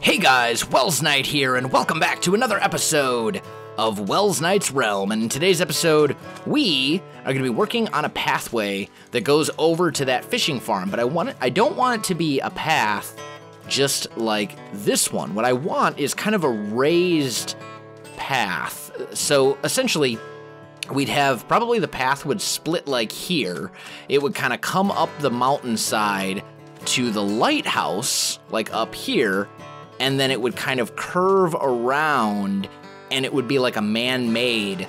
Hey guys, Welsknight here, and welcome back to another episode of Welsknight's Realm. And in today's episode, we are going to be working on a pathway that goes over to that fishing farm. But I don't want it to be a path just like this one. What I want is kind of a raised path. So essentially, we'd have probably the path would split like here. It would kind of come up the mountainside to the lighthouse, like up here, and then it would kind of curve around, and it would be like a man-made,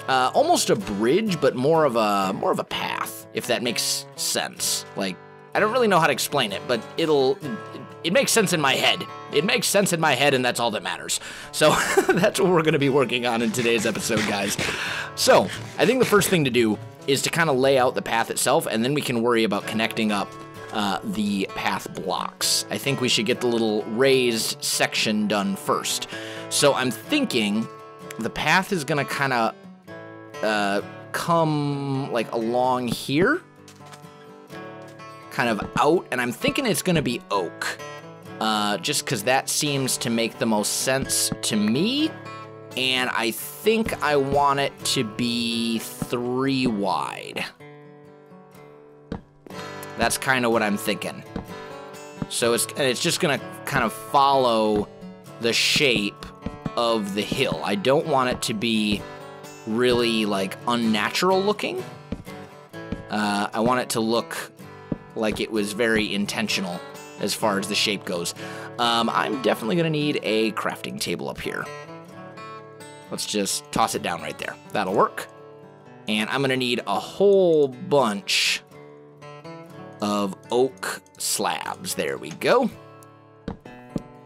almost a bridge, but more of a path, if that makes sense. Like, I don't really know how to explain it, but it makes sense in my head. It makes sense in my head, and that's all that matters. So that's what we're going to be working on in today's episode, guys. So I think the first thing to do is to kind of lay out the path itself, and then we can worry about connecting up the path blocks. I think we should get the little raised section done first. So I'm thinking the path is gonna kind of come like along here, kind of out, and I'm thinking it's gonna be oak, just because that seems to make the most sense to me. And I think I want it to be 3 wide. That's kind of what I'm thinking. So it's just gonna kind of follow the shape of the hill. I don't want it to be really like unnatural looking. I want it to look like it was very intentional as far as the shape goes. I'm definitely gonna need a crafting table up here. Let's just toss it down right there. That'll work. And I'm gonna need a whole bunch of oak slabs. There we go.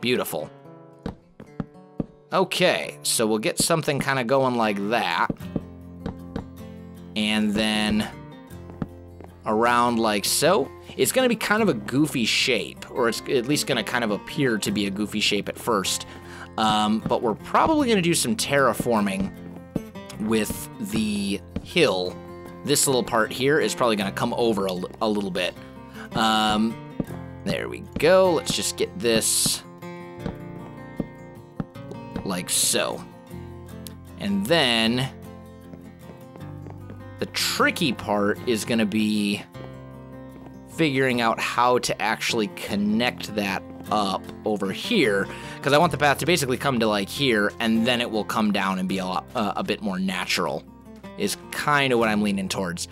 Beautiful. Okay, so we'll get something kind of going like that. And then around like so. It's going to be kind of a goofy shape, or it's at least going to kind of appear to be a goofy shape at first. But we're probably going to do some terraforming with the hill. This little part here is probably going to come over a little bit. There we go. Let's just get this like so. And then the tricky part is going to be figuring out how to actually connect that up over here, because I want the path to basically come to like here, and then it will come down and be a bit more natural, is kind of what I'm leaning towards.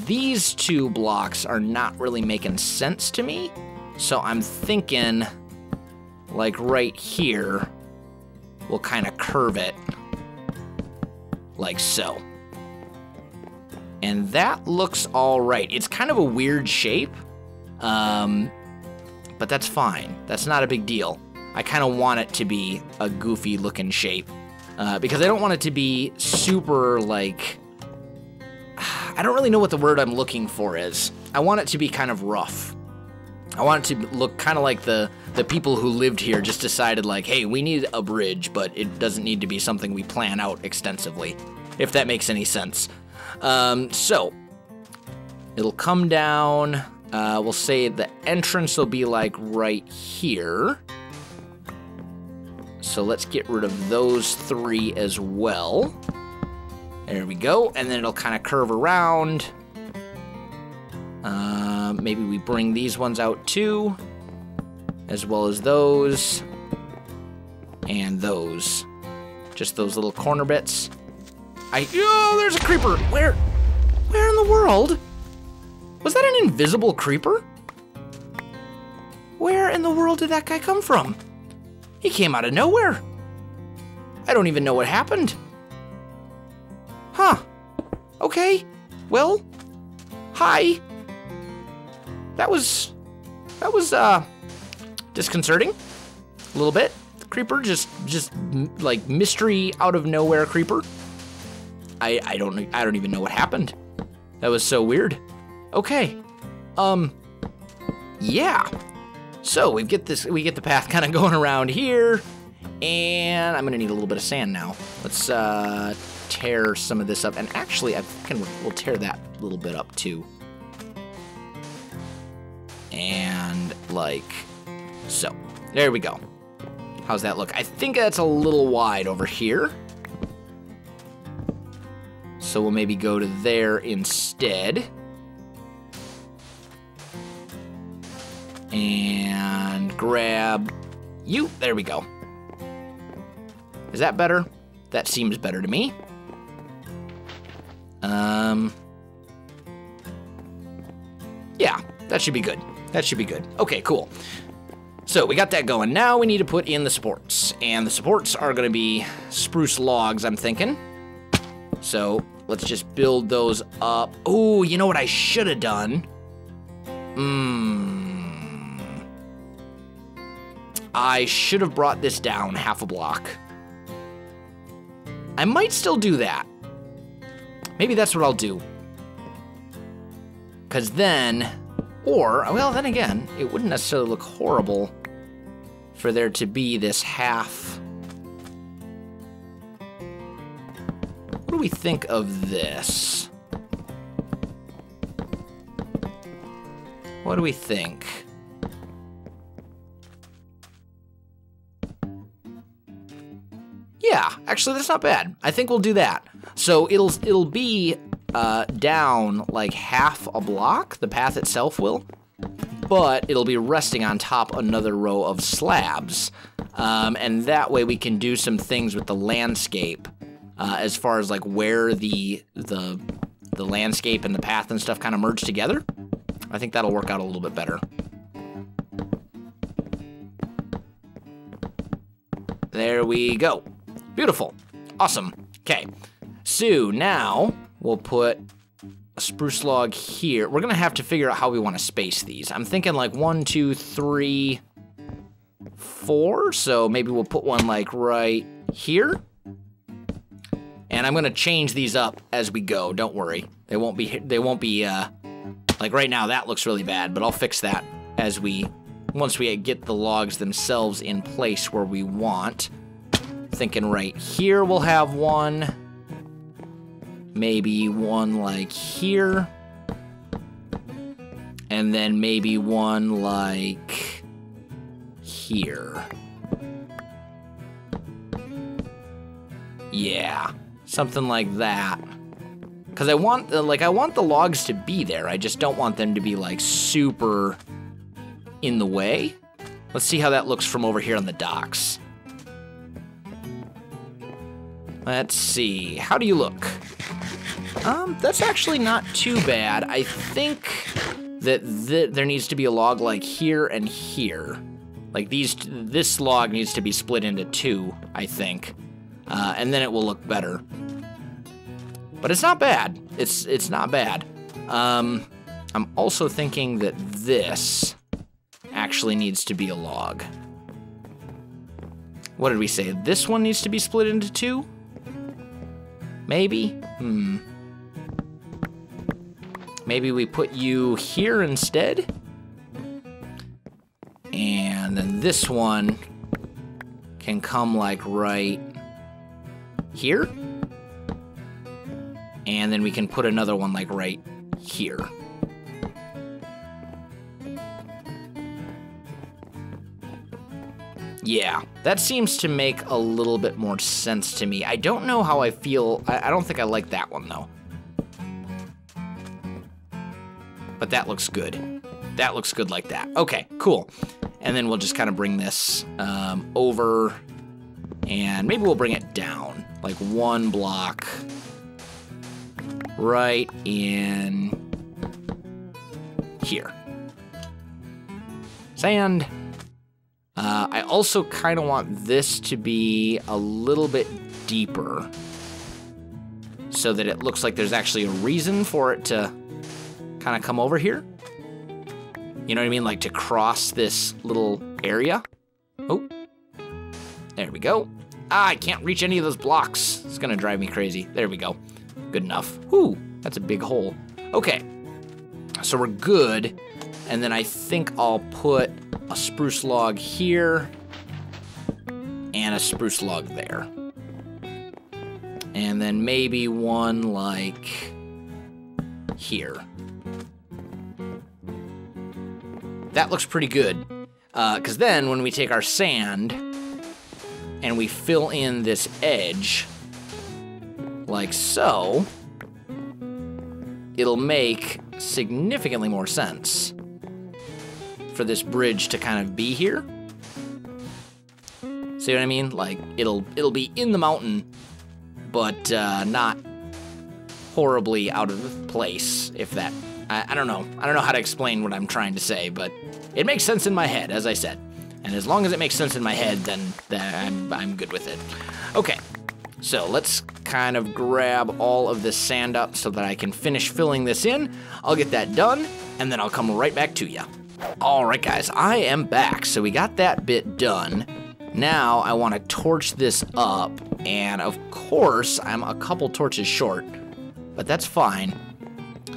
These 2 blocks are not really making sense to me, so I'm thinking like right here, we'll kind of curve it like so. And that looks all right. It's kind of a weird shape, but that's fine. That's not a big deal. I kind of want it to be a goofy looking shape, because I don't want it to be super like, I don't really know what the word I'm looking for is. I want it to be kind of rough. I want it to look kind of like the people who lived here just decided like, hey, we need a bridge, but it doesn't need to be something we plan out extensively, if that makes any sense. So it'll come down. We'll say the entrance will be like right here. So let's get rid of those 3 as well. There we go, and then it'll kind of curve around. Maybe we bring these ones out too, as well as those, and those. Just those little corner bits. Oh, there's a creeper! Where in the world? Was that an invisible creeper? Where in the world did that guy come from? He came out of nowhere. I don't even know what happened. Huh. Okay. Well, hi. That was disconcerting. A little bit. The creeper just like mystery out of nowhere creeper. I don't even know what happened. That was so weird. Okay. Yeah. So we get the path kind of going around here, and I'm gonna need a little bit of sand now. Let's tear some of this up, and actually we'll tear that little bit up too. And like so. There we go. How's that look? I think that's a little wide over here. So we'll maybe go to there instead. And grab you. There we go. Is that better? That seems better to me. Yeah, that should be good. That should be good. Okay, cool. So we got that going. Now we need to put in the supports. And the supports are going to be spruce logs, I'm thinking. So let's just build those up. Oh, you know what I should have done? I should have brought this down half a block. I might still do that. Maybe that's what I'll do. Because then, or, well, then again, it wouldn't necessarily look horrible for there to be this half. What do we think of this? What do we think? Yeah, actually, that's not bad. I think we'll do that. So it'll be down like half a block, the path itself will, but it'll be resting on top another row of slabs. And that way we can do some things with the landscape as far as like where the landscape and the path and stuff kind of merge together. I think that'll work out a little bit better. There we go. Beautiful. Awesome. Okay. So now we'll put a spruce log here. We're going to have to figure out how we want to space these. I'm thinking like 1, 2, 3, 4. So maybe we'll put one like right here. And I'm going to change these up as we go. Don't worry. They won't be like right now that looks really bad, but I'll fix that once we get the logs themselves in place where we want. Thinking right here we'll have one. Maybe one like here. And then maybe one like here. Yeah, something like that. Because I want the logs to be there. I just don't want them to be like super in the way. Let's see how that looks from over here on the docks. Let's see. How do you look? That's actually not too bad. I think that there needs to be a log like here and here. Like this log needs to be split into 2, I think. And then it will look better. But it's not bad. It's not bad. I'm also thinking that this actually needs to be a log. What did we say? This one needs to be split into 2? Maybe? Maybe we put you here instead? And then this one can come like right here? And then we can put another one like right here. Yeah, that seems to make a little bit more sense to me. I don't know how I feel. I don't think I like that one, though. But that looks good. That looks good like that. Okay, cool. And then we'll just kind of bring this over. And maybe we'll bring it down. Like 1 block. Right in here. Sand. I also kind of want this to be a little bit deeper so that it looks like there's actually a reason for it to kind of come over here. You know what I mean? Like to cross this little area. Oh, there we go. I can't reach any of those blocks. It's gonna drive me crazy. There we go. Good enough. Whew, that's a big hole. Okay, so we're good. And then I think I'll put a spruce log here and a spruce log there. And then maybe one like here. That looks pretty good. Because then when we take our sand and we fill in this edge like so, it'll make significantly more sense for this bridge to kind of be here. See what I mean? Like, it'll be in the mountain, but not horribly out of place, if that... I don't know. I don't know how to explain what I'm trying to say, but it makes sense in my head, as I said. And as long as it makes sense in my head, then I'm good with it. Okay, so let's kind of grab all of this sand up so that I can finish filling this in. I'll get that done, and then I'll come right back to you. All right, guys, I am back. So we got that bit done. Now I want to torch this up, and of course, I'm a couple torches short, but that's fine.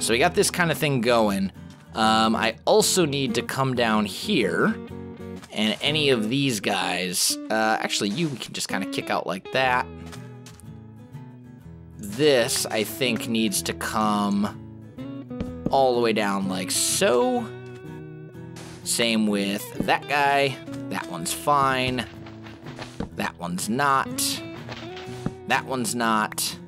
So we got this kind of thing going. I also need to come down here, and any of these guys, actually you can just kind of kick out like that. This, I think, needs to come all the way down like so. Same with that guy. That one's fine. That one's not. That one's not.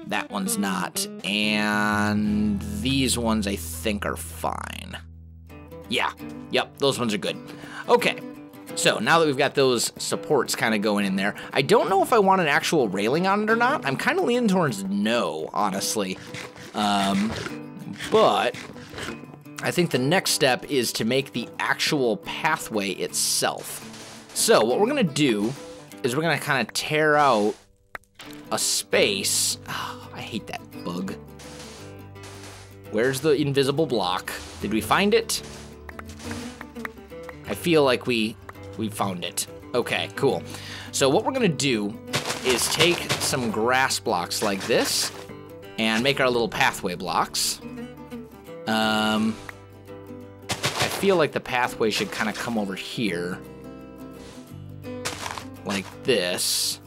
That one's not. And these ones I think are fine. Yeah. Yep, those ones are good. Okay. So now that we've got those supports kind of going in there, I don't know if I want an actual railing on it or not. I'm kind of leaning towards no, honestly. But I think the next step is to make the actual pathway itself. So what we're going to do is we're going to kind of tear out a space. Oh, I hate that bug. Where's the invisible block? Did we find it? I feel like we found it. Okay, cool. So what we're going to do is take some grass blocks like this and make our little pathway blocks. I feel like the pathway should kind of come over here, like this,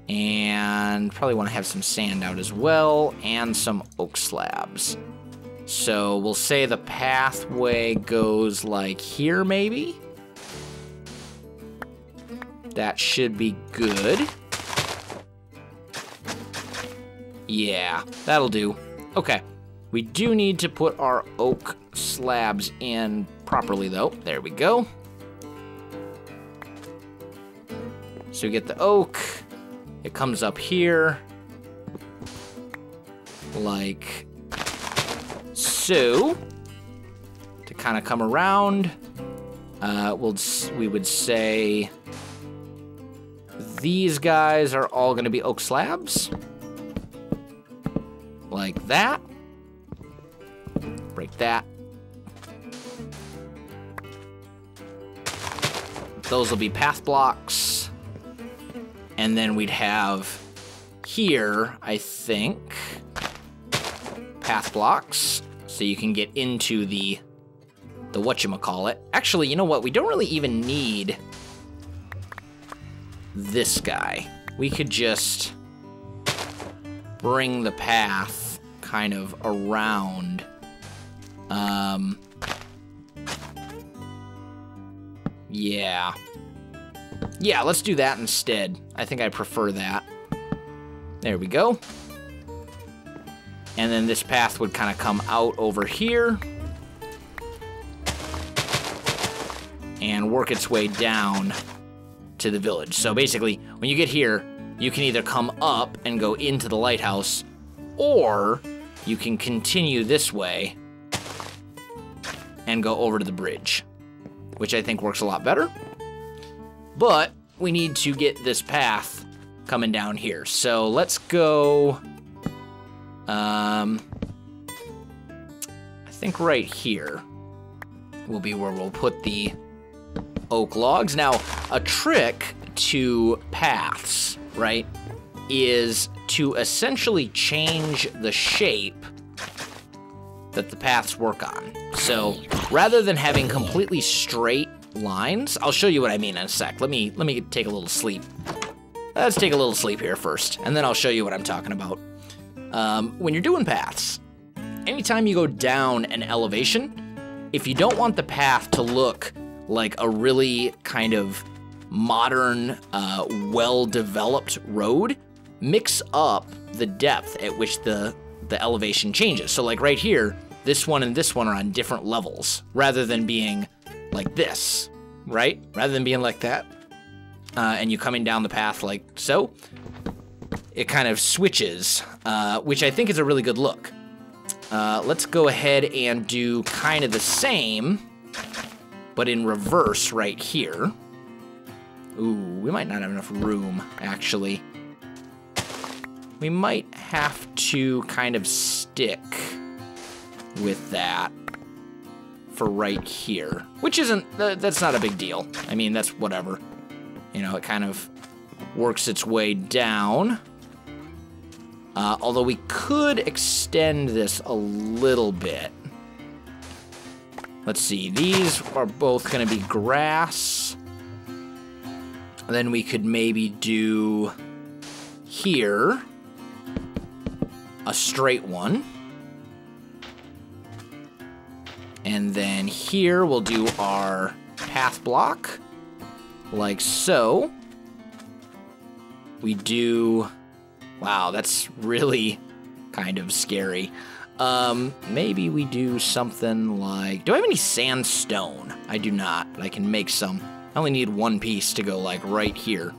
and probably want to have some sand out as well, and some oak slabs. So we'll say the pathway goes like here, maybe? That should be good. Yeah, that'll do. Okay. We do need to put our oak slabs in properly, though. There we go. So we get the oak. It comes up here. Like so. To kind of come around, we would say these guys are all going to be oak slabs. Like that. Break that. Those will be path blocks. And then we'd have here, I think, path blocks. So you can get into the whatchamacallit. Actually, you know what? We don't really even need this guy. We could just bring the path kind of around. Yeah. Yeah, let's do that instead. I think I prefer that. There we go. And then this path would kind of come out over here and work its way down to the village. So basically, when you get here, you can either come up and go into the lighthouse, or you can continue this way and go over to the bridge, which I think works a lot better. But we need to get this path coming down here. So let's go, I think right here will be where we'll put the oak logs. Now, a trick to paths, right, is to essentially change the shape that the paths work on. So rather than having completely straight lines, I'll show you what I mean in a sec. Let me take a little sleep. Let's take a little sleep here first, and then I'll show you what I'm talking about. When you're doing paths, anytime you go down an elevation, if you don't want the path to look like a really kind of modern, well-developed road, mix up the depth at which the elevation changes. So like right here, this one and this one are on different levels, rather than being like this, right? Rather than being like that, and you coming down the path like so, it kind of switches, which I think is a really good look. Let's go ahead and do kind of the same, but in reverse right here. Ooh, we might not have enough room, actually. We might have to kind of stick with that for right here, which isn't, that's not a big deal. I mean, that's whatever. You know, it kind of works its way down. Although we could extend this a little bit. Let's see, these are both gonna be grass. And then we could maybe do here a straight one. And then here we'll do our path block, like so. We do, wow, that's really kind of scary. Maybe we do something like, do I have any sandstone? I do not, but I can make some. I only need one piece to go like right here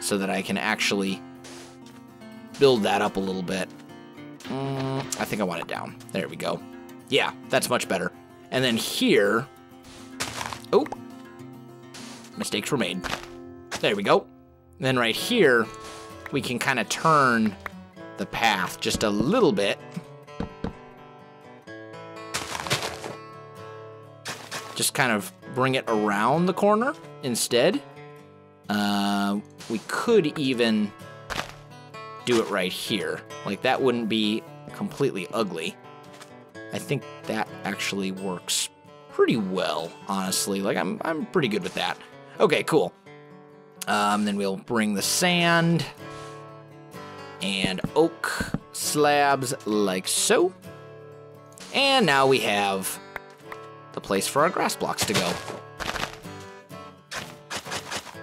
so that I can actually build that up a little bit. I think I want it down. There we go. Yeah, that's much better. And then here, oh, mistakes were made. There we go. And then right here, we can kind of turn the path just a little bit. Just kind of bring it around the corner instead. We could even do it right here. Like that wouldn't be completely ugly. I think that actually works pretty well, honestly. Like I'm pretty good with that. Okay, cool. Then we'll bring the sand and oak slabs like so. And now we have the place for our grass blocks to go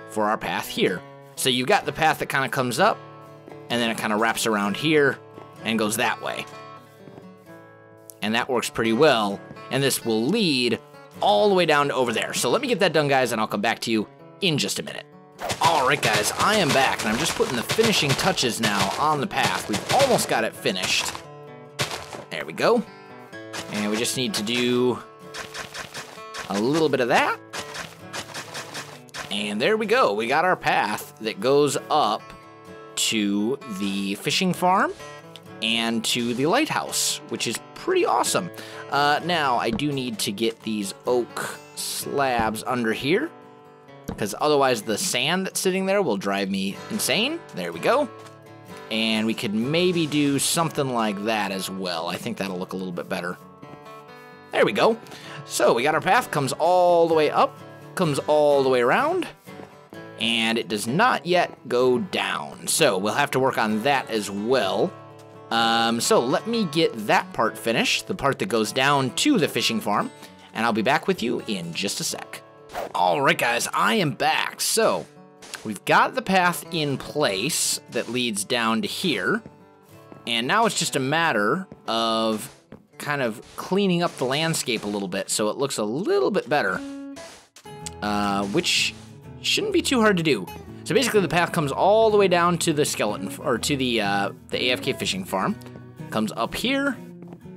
for our path here. So you've got the path that kind of comes up, and then it kind of wraps around here and goes that way. And that works pretty well, and this will lead all the way down to over there. So let me get that done, guys, and I'll come back to you in just a minute. All right, guys, I am back, and I'm just putting the finishing touches now on the path. We've almost got it finished. There we go. And we just need to do a little bit of that. And there we go. We got our path that goes up to the fishing farm and to the lighthouse, which is pretty awesome. Now, I do need to get these oak slabs under here, because otherwise the sand that's sitting there will drive me insane. There we go. And we could maybe do something like that as well. I think that'll look a little bit better. There we go. So we got our path, comes all the way up, comes all the way around, and it does not yet go down. So we'll have to work on that as well. So let me get that part finished, the part that goes down to the fishing farm, and I'll be back with you in just a sec. All right, guys, I am back. So we've got the path in place that leads down to here, and now it's just a matter of kind of cleaning up the landscape a little bit so it looks a little bit better, which shouldn't be too hard to do. So basically the path comes all the way down to the skeleton, or to the AFK fishing farm, comes up here,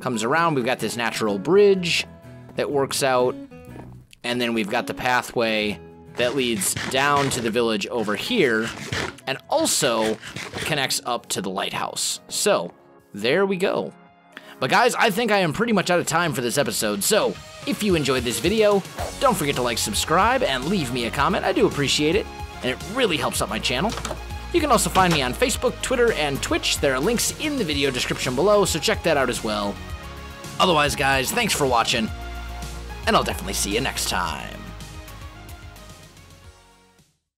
comes around, we've got this natural bridge that works out, and then we've got the pathway that leads down to the village over here, and also connects up to the lighthouse. So there we go. But guys, I think I am pretty much out of time for this episode, so if you enjoyed this video, don't forget to like, subscribe, and leave me a comment. I do appreciate it, and it really helps out my channel. You can also find me on Facebook, Twitter, and Twitch. There are links in the video description below, so check that out as well. Otherwise, guys, thanks for watching, and I'll definitely see you next time.